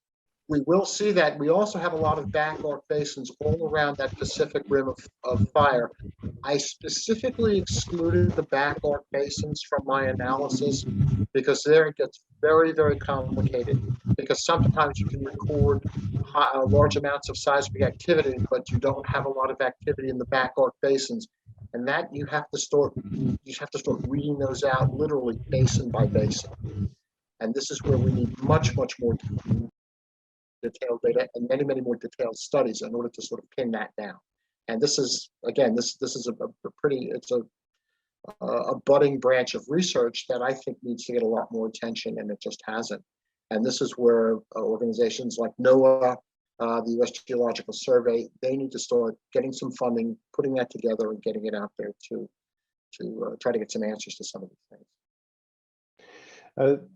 We will see that we also have a lot of back arc basins all around that Pacific rim of fire. I specifically excluded the back arc basins from my analysis because there it gets very, very complicated, because sometimes you can record large amounts of seismic activity, but you don't have a lot of activity in the back arc basins. And that you have to start reading those out literally basin by basin. And this is where we need much, much more detailed data and many, many more detailed studies in order to sort of pin that down. And this is, again, this is a pretty, it's a budding branch of research that I think needs to get a lot more attention, and it just hasn't. And this is where organizations like NOAA, the US Geological Survey, they need to start getting some funding, putting that together and getting it out there to try to get some answers to some of these things.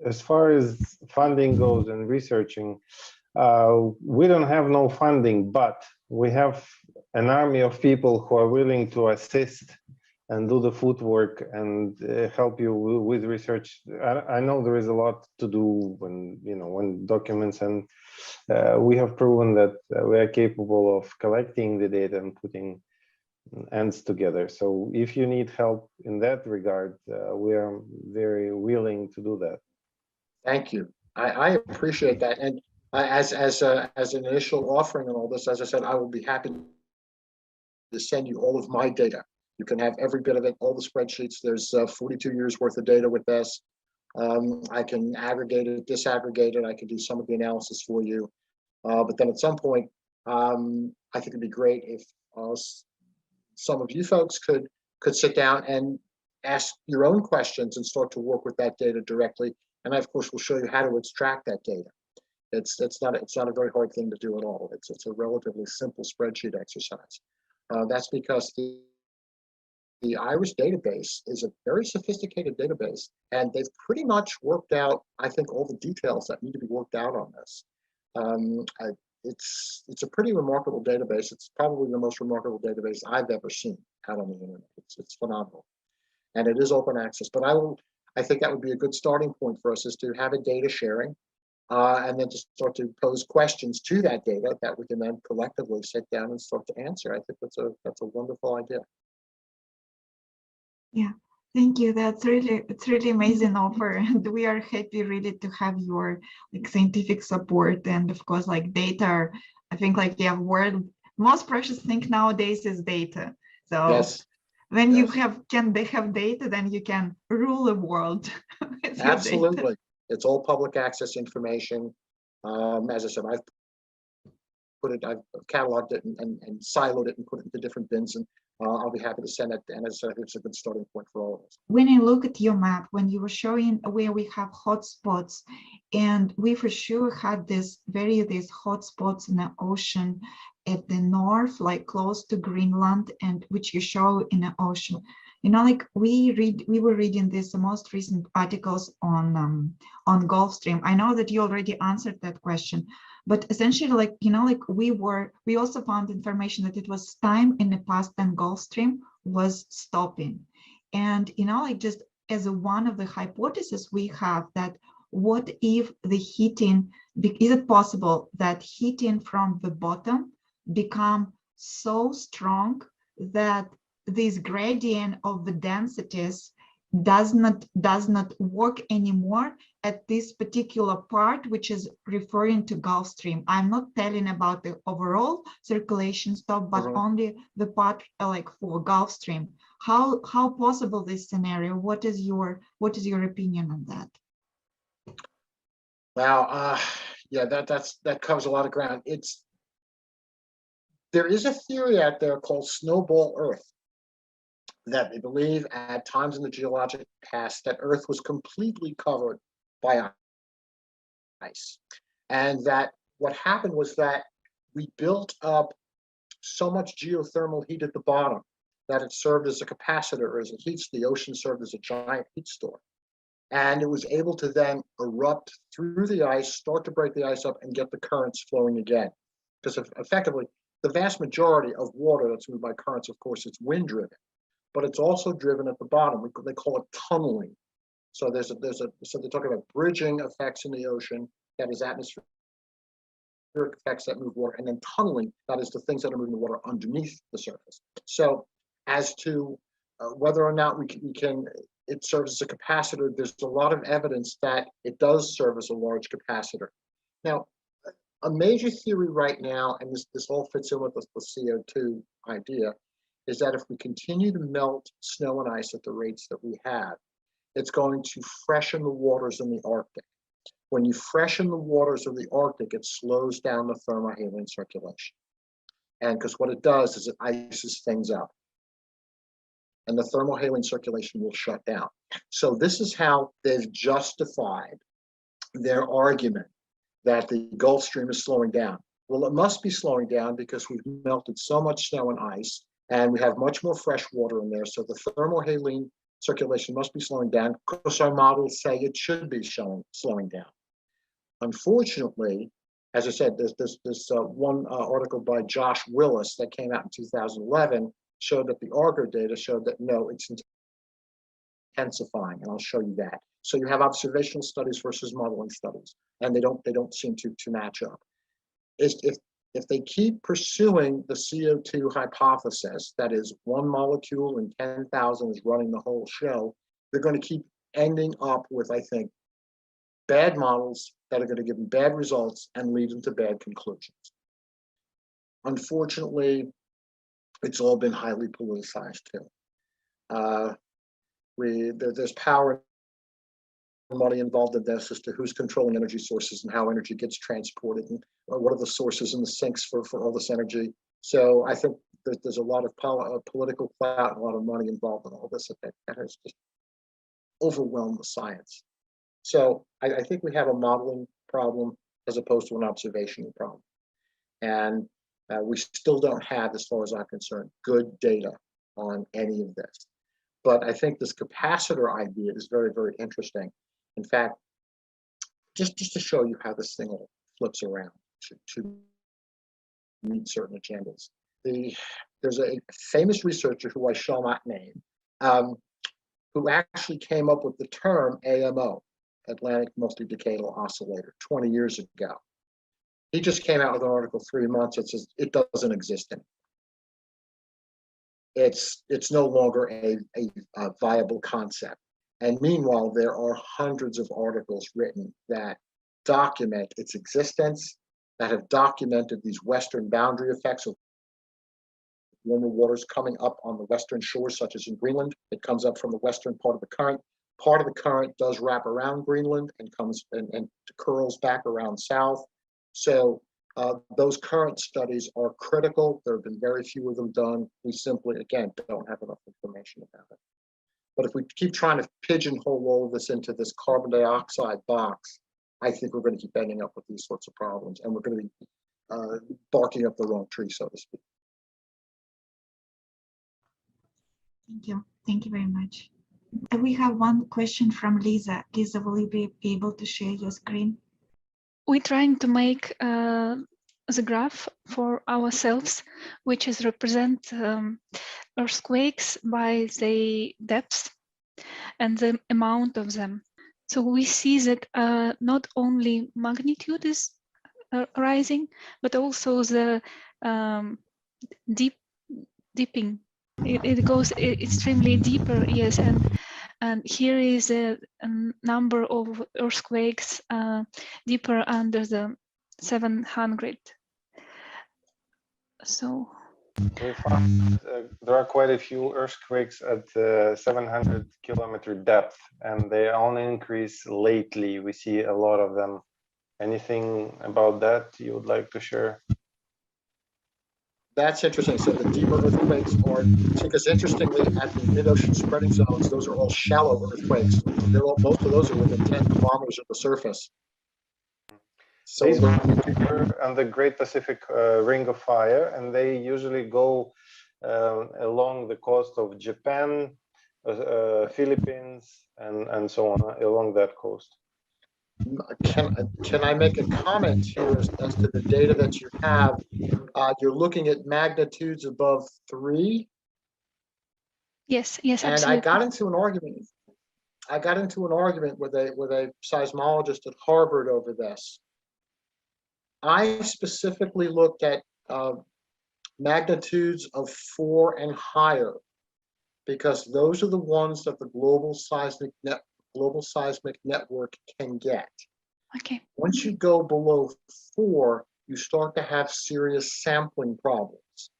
As far as funding goes and researching, we don't have no funding, but we have an army of people who are willing to assist and do the footwork and help you with research. I know there is a lot to do when documents, and we have proven that we are capable of collecting the data and putting ends together. So if you need help in that regard, we are very willing to do that. Thank you. I appreciate that. And as an initial offering on all this, as I said, I will be happy to send you all of my data. You can have every bit of it, all the spreadsheets. There's 42 years worth of data with this. I can aggregate it, disaggregate it. I can do some of the analysis for you. But then at some point, I think it'd be great if some of you folks could sit down and ask your own questions and start to work with that data directly. And I, of course, will show you how to extract that data. It's not a very hard thing to do at all. It's a relatively simple spreadsheet exercise. That's because the IRIS database is a very sophisticated database, and they've pretty much worked out, I think, all the details that need to be worked out on this. It's a pretty remarkable database. It's probably the most remarkable database I've ever seen out on the internet. It's phenomenal, and it is open access. But I think that would be a good starting point for us, is to have a data sharing, and then to start to pose questions to that data that we can then collectively sit down and start to answer. I think that's a wonderful idea. Yeah, thank you. It's really amazing offer, and we are happy really to have your scientific support, and of course data. I think world most precious thing nowadays is data. So yes, when you can have data, then you can rule the world. Absolutely. It's all public access information. As I said, I've cataloged it and siloed it and put it into different bins, and I'll be happy to send it. And as I said, it's a good starting point for all of us. When I look at your map, when you were showing where we have hotspots, and we for sure had these hotspots in the ocean at the north, close to Greenland, and which you show in the ocean. We were reading this most recent articles on Gulf Stream. I know that you already answered that question, but essentially, we also found information that it was time in the past when Gulf Stream was stopping. And, just as one of the hypotheses we have, that what if the heating, is it possible that heating from the bottom become so strong that this gradient of the densities does not work anymore at this particular part, which is referring to Gulf Stream? I'm not telling about the overall circulation stop, but only the part for Gulf Stream. How possible this scenario? What is your opinion on that? Wow, yeah, that covers a lot of ground. There is a theory out there called snowball Earth, that they believe at times in the geologic past that Earth was completely covered by ice. And that what happened was that we built up so much geothermal heat at the bottom that it served as a capacitor, as a the ocean served as a giant heat store. And it was able to then erupt through the ice, start to break the ice up, and get the currents flowing again. Because effectively, the vast majority of water that's moved by currents, of course, it's wind driven, but it's also driven at the bottom. They call it tunneling. So so they're talking about bridging effects in the ocean, that is atmospheric effects that move water, and then tunneling, that is the things that are moving the water underneath the surface. So as to whether or not it serves as a capacitor, there's a lot of evidence that it does serve as a large capacitor. Now, a major theory right now, and this all fits in with the CO2 idea, is that if we continue to melt snow and ice at the rates that we have, it's going to freshen the waters in the Arctic. When you freshen the waters of the Arctic, it slows down the thermohaline circulation. And because what it does is it ices things up, and the thermohaline circulation will shut down. So this is how they've justified their argument that the Gulf Stream is slowing down. Well, it must be slowing down because we've melted so much snow and ice, and we have much more fresh water in there. So the thermohaline circulation must be slowing down because our models say it should be slowing down. Unfortunately, as I said, there's one article by Josh Willis that came out in 2011 showed that the Argo data showed that no, it's intensifying, and I'll show you that. So you have observational studies versus modeling studies, and they don't seem to match up. If they keep pursuing the CO2 hypothesis, that is one molecule in 10,000 is running the whole show, they're going to keep ending up with, I think, bad models that are going to give them bad results and lead them to bad conclusions. Unfortunately, it's all been highly politicized too. There's power and money involved in this as to who's controlling energy sources and how energy gets transported, and what are the sources and the sinks for all this energy. So I think that there's a lot of political clout and a lot of money involved in all this that has just overwhelmed the science. So I think we have a modeling problem as opposed to an observational problem. And we still don't have, as far as I'm concerned, good data on any of this. But I think this capacitor idea is very, very interesting. In fact, just to show you how this thing all flips around to meet certain agendas. There's a famous researcher who I shall not name, who actually came up with the term AMO, Atlantic Multi-Decadal Oscillator, 20 years ago. He just came out with an article 3 months that says it doesn't exist anymore. It's no longer a viable concept. And meanwhile, there are hundreds of articles written that document its existence, that have documented these western boundary effects of warmer waters coming up on the western shores, such as in Greenland. It comes up from the western part of the current. Part of the current does wrap around Greenland and comes and curls back around south. So those current studies are critical. There have been very few of them done. We simply, again, don't have enough information about it. But if we keep trying to pigeonhole all of this into this carbon dioxide box, I think we're going to keep ending up with these sorts of problems, and we're going to be barking up the wrong tree, so to speak. Thank you. Thank you very much. We have one question from Lisa. Lisa, will you be able to share your screen? We're trying to make the graph for ourselves, which is represent earthquakes by the depth and the amount of them. So we see that not only magnitude is rising, but also the dipping. It goes extremely deeper, yes, and here is a number of earthquakes deeper under the 700. So we found there are quite a few earthquakes at 700-kilometer depth, and they only increase lately. We see a lot of them. Anything about that you would like to share? That's interesting. So the deeper earthquakes are, because interestingly, at the mid-ocean spreading zones, those are all shallow earthquakes. Most of those are within 10 kilometers of the surface. So these ones occur on the Great Pacific Ring of Fire, and they usually go along the coast of Japan, Philippines, and so on, along that coast. Can I make a comment here as to the data that you have? You're looking at magnitudes above 3. Yes, yes, And absolutely. I got into an argument. With a seismologist at Harvard over this. I specifically looked at magnitudes of 4 and higher, because those are the ones that the global seismic network can get. Okay. Once you go below 4, you start to have serious sampling problems.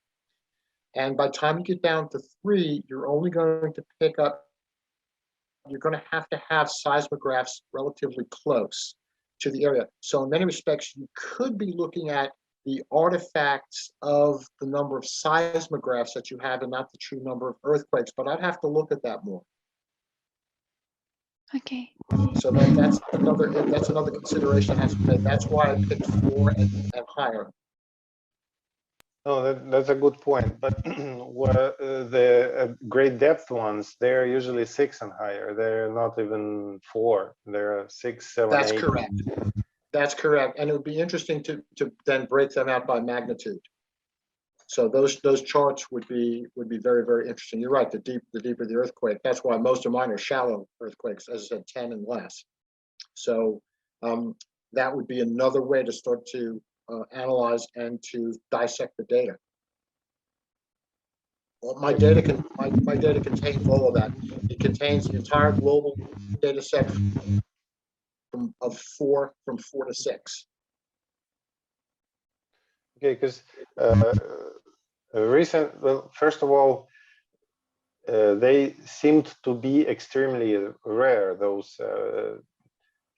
And by the time you get down to 3, you're only going to pick up, you're going to have seismographs relatively close to the area. So in many respects, you could be looking at the artifacts of the number of seismographs that you have and not the true number of earthquakes, but I'd have to look at that more. Okay. So that's another consideration that has to be made. That's why I picked 4 and higher. No, that's a good point. But the great depth ones, they're usually 6 and higher. They're not even 4. They're 6, 7, That's 8. correct. That's correct. And it would be interesting to then break them out by magnitude. So those charts would be very, very interesting. You're right. The deeper the earthquake. That's why most of mine are shallow earthquakes, as I said, 10 and less. So that would be another way to start to analyze and to dissect the data. Well, my data contains all of that. It contains the entire global data set from 4 to 6. Okay, because well, first of all, they seemed to be extremely rare, those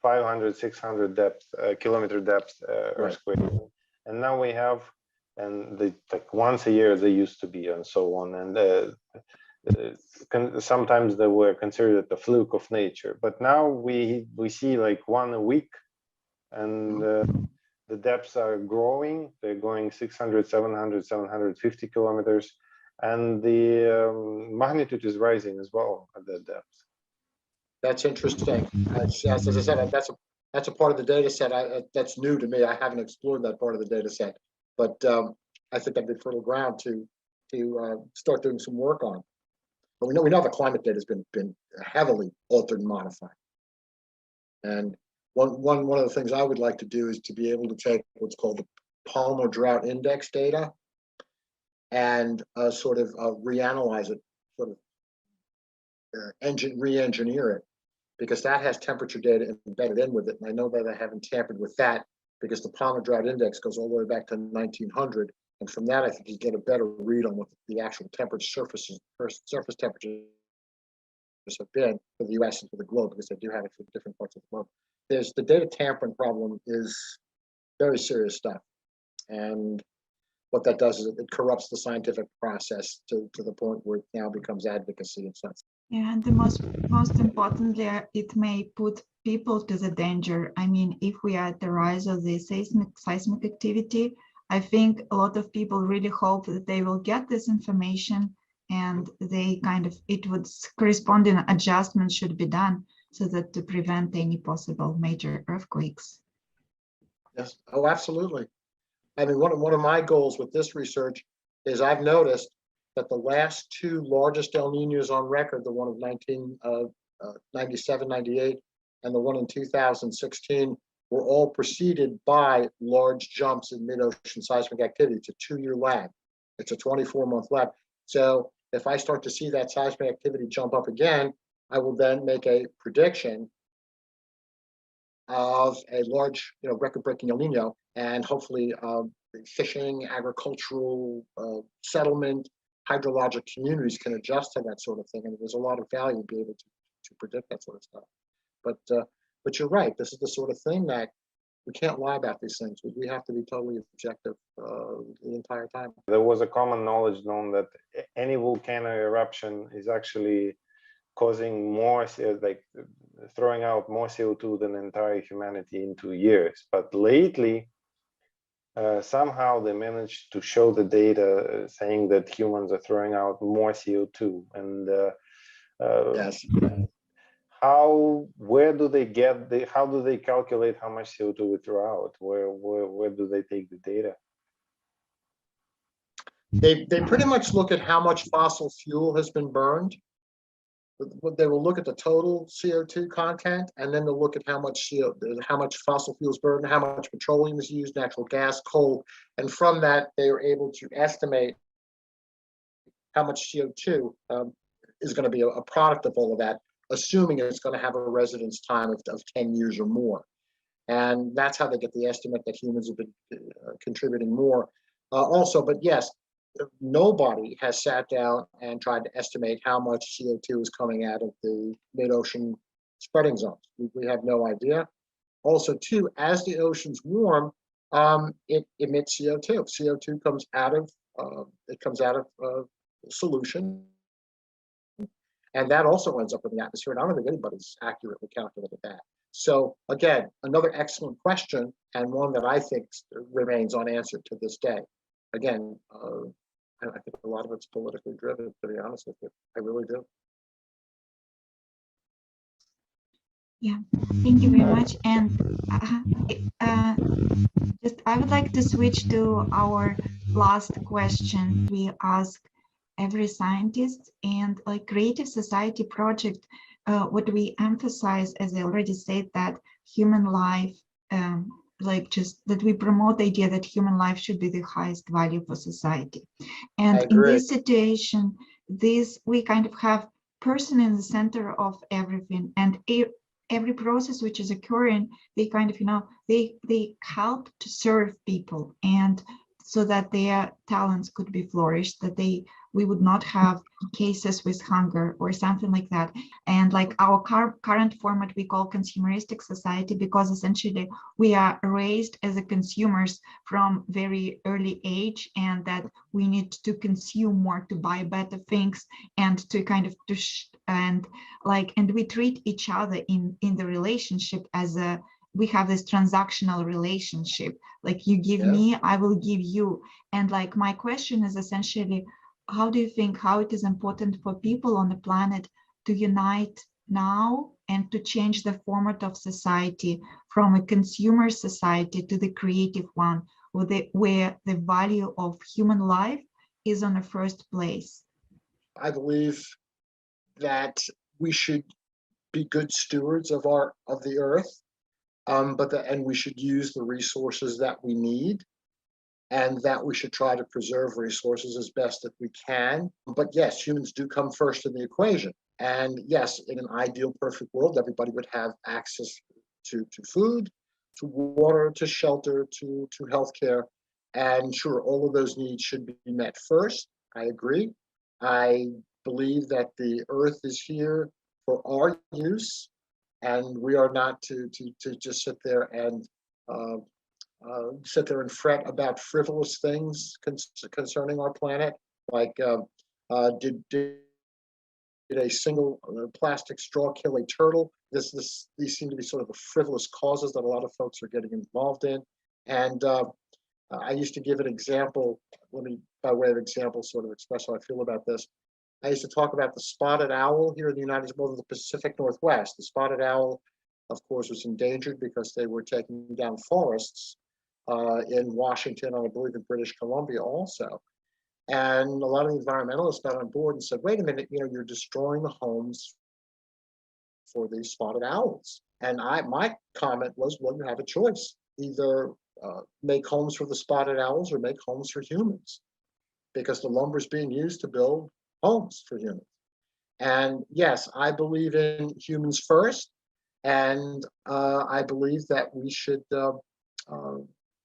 500, 600 kilometer depth earthquake. Right. And now we have, and they, like once a year they used to be, and so on. And sometimes they were considered a fluke of nature. But now we see like 1 a week, and the depths are growing. They're going 600, 700, 750 kilometers. And the magnitude is rising as well at that depth. That's interesting. As I said, that's a part of the data set that's new to me. I haven't explored that part of the data set, but I think that'd be fertile ground to start doing some work on. But we know the climate data has been heavily altered and modified. And one of the things I would like to do is to be able to take what's called the Palmer Drought Index data and sort of reanalyze it, sort of re-engineer it, because that has temperature data embedded in with it. And I know that I haven't tampered with that, because the Palmer Drought Index goes all the way back to 1900. And from that, I think you get a better read on what the actual surface temperatures have been for the US and for the globe, because they do have it for different parts of the globe. The data tampering problem is very serious stuff. And what that does is it corrupts the scientific process to the point where it now becomes advocacy and such. Yeah, and the most importantly, it may put people to the danger. I mean, if we are at the rise of the seismic activity, I think a lot of people really hope that they will get this information, and they it would corresponding adjustments should be done so that to prevent any possible major earthquakes. Yes, oh, absolutely. I mean, one of my goals with this research is I've noticed that the last 2 largest El Niños on record, the one of 1997, 98, and the one in 2016, were all preceded by large jumps in mid-ocean seismic activity. It's a 2-year lag. It's a 24-month lag. So if I start to see that seismic activity jump up again, I will then make a prediction of a large, record-breaking El Nino, and hopefully fishing, agricultural settlement, hydrologic communities can adjust to that sort of thing. And there's a lot of value to be able to predict that sort of stuff. But you're right. This is the sort of thing that we can't lie about these things. We have to be totally objective the entire time. There was a common knowledge known that any volcano eruption is actually causing more, like throwing out more CO2 than entire humanity in 2 years. But lately, somehow they managed to show the data saying that humans are throwing out more CO2. And Yes. where do they get how do they calculate how much CO2 we throw out? Where do they take the data? They pretty much look at how much fossil fuel has been burned. They will look at the total CO2 content, and then they'll look at how much fossil fuels burned, how much petroleum is used, natural gas, coal, and from that they are able to estimate how much CO2 is going to be a product of all of that, assuming it's going to have a residence time of 10 years or more. And that's how they get the estimate that humans have been contributing more. Also, but yes, nobody has sat down and tried to estimate how much CO2 is coming out of the mid-ocean spreading zones. We have no idea. Also, too, as the oceans warm, it emits CO2. CO2 comes out of solution, and that also ends up in the atmosphere. And I don't think anybody's accurately calculated that. So again, another excellent question, and one that I think remains unanswered to this day. Again, I think a lot of it's politically driven, to be honest with you. I really do. Yeah, thank you very much. And just I would like to switch to our last question we ask every scientist, and like Creative Society project, what we emphasize, as I already said, that human life, like just that we promote the idea that human life should be the highest value for society. And in this situation, we kind of have person in the center of everything, and every process which is occurring, they kind of, they help to serve people, and so that their talents could be flourished, that we would not have cases with hunger or something like that. And like our current format we call consumeristic society, because essentially we are raised as a consumers from very early age, and that we need to consume more, to buy better things, and to kind of and we treat each other in the relationship as we have this transactional relationship, like you give me, I will give you. And like my question is essentially, how do you think how it is important for people on the planet to unite now and to change the format of society from a consumer society to the creative one, where the value of human life is on the first place? I believe that we should be good stewards of the earth, and we should use the resources that we need, and that we should try to preserve resources as best that we can. But yes, humans do come first in the equation. And yes, in an ideal, perfect world, everybody would have access to food, to water, to shelter, to healthcare. And sure, all of those needs should be met first. I agree. I believe that the earth is here for our use, and we are not to just sit there and fret about frivolous things concerning our planet, like did a single plastic straw kill a turtle? These seem to be sort of the frivolous causes that a lot of folks are getting involved in. And I used to give an example. Let me, by way of example, sort of express how I feel about this. I used to talk about the spotted owl here in the United States, well, the Pacific Northwest. The spotted owl, of course, was endangered because they were taking down forests in Washington, and I believe in British Columbia also. And a lot of the environmentalists got on board and said, wait a minute, you're destroying the homes for these spotted owls. And my comment was, well, you have a choice. Either make homes for the spotted owls or make homes for humans, because the lumber is being used to build homes for humans. And yes, I believe in humans first, and I believe that we should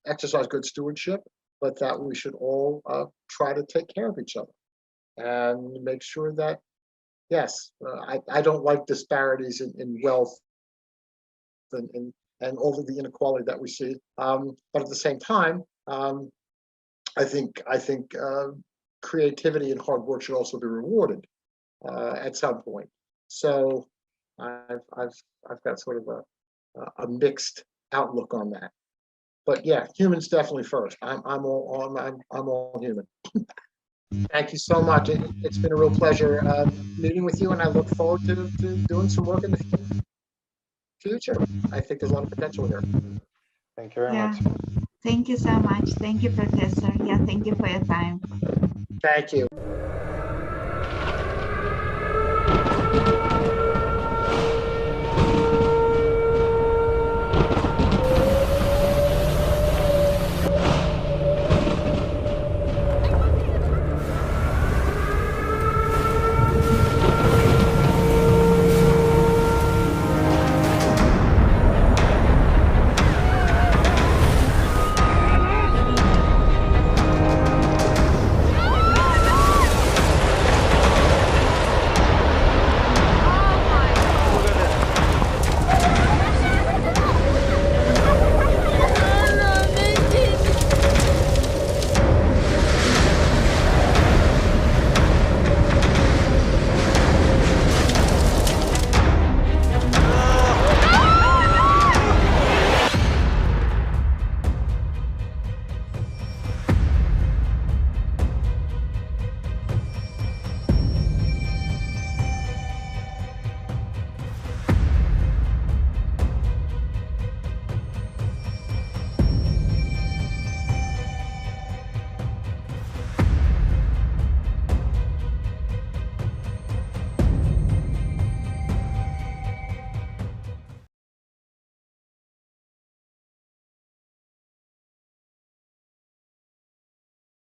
exercise good stewardship, but that we should all try to take care of each other and make sure that, yes, I don't like disparities in wealth and all of the inequality that we see. But at the same time, I think creativity and hard work should also be rewarded at some point. So I've got sort of a mixed outlook on that. But yeah, humans definitely first. I'm all human. Thank you so much. It's been a real pleasure meeting with you, and I look forward to doing some work in the future. I think there's a lot of potential here. Thank you very Yeah. much. Thank you so much. Thank you, Professor. Yeah, thank you for your time. Thank you.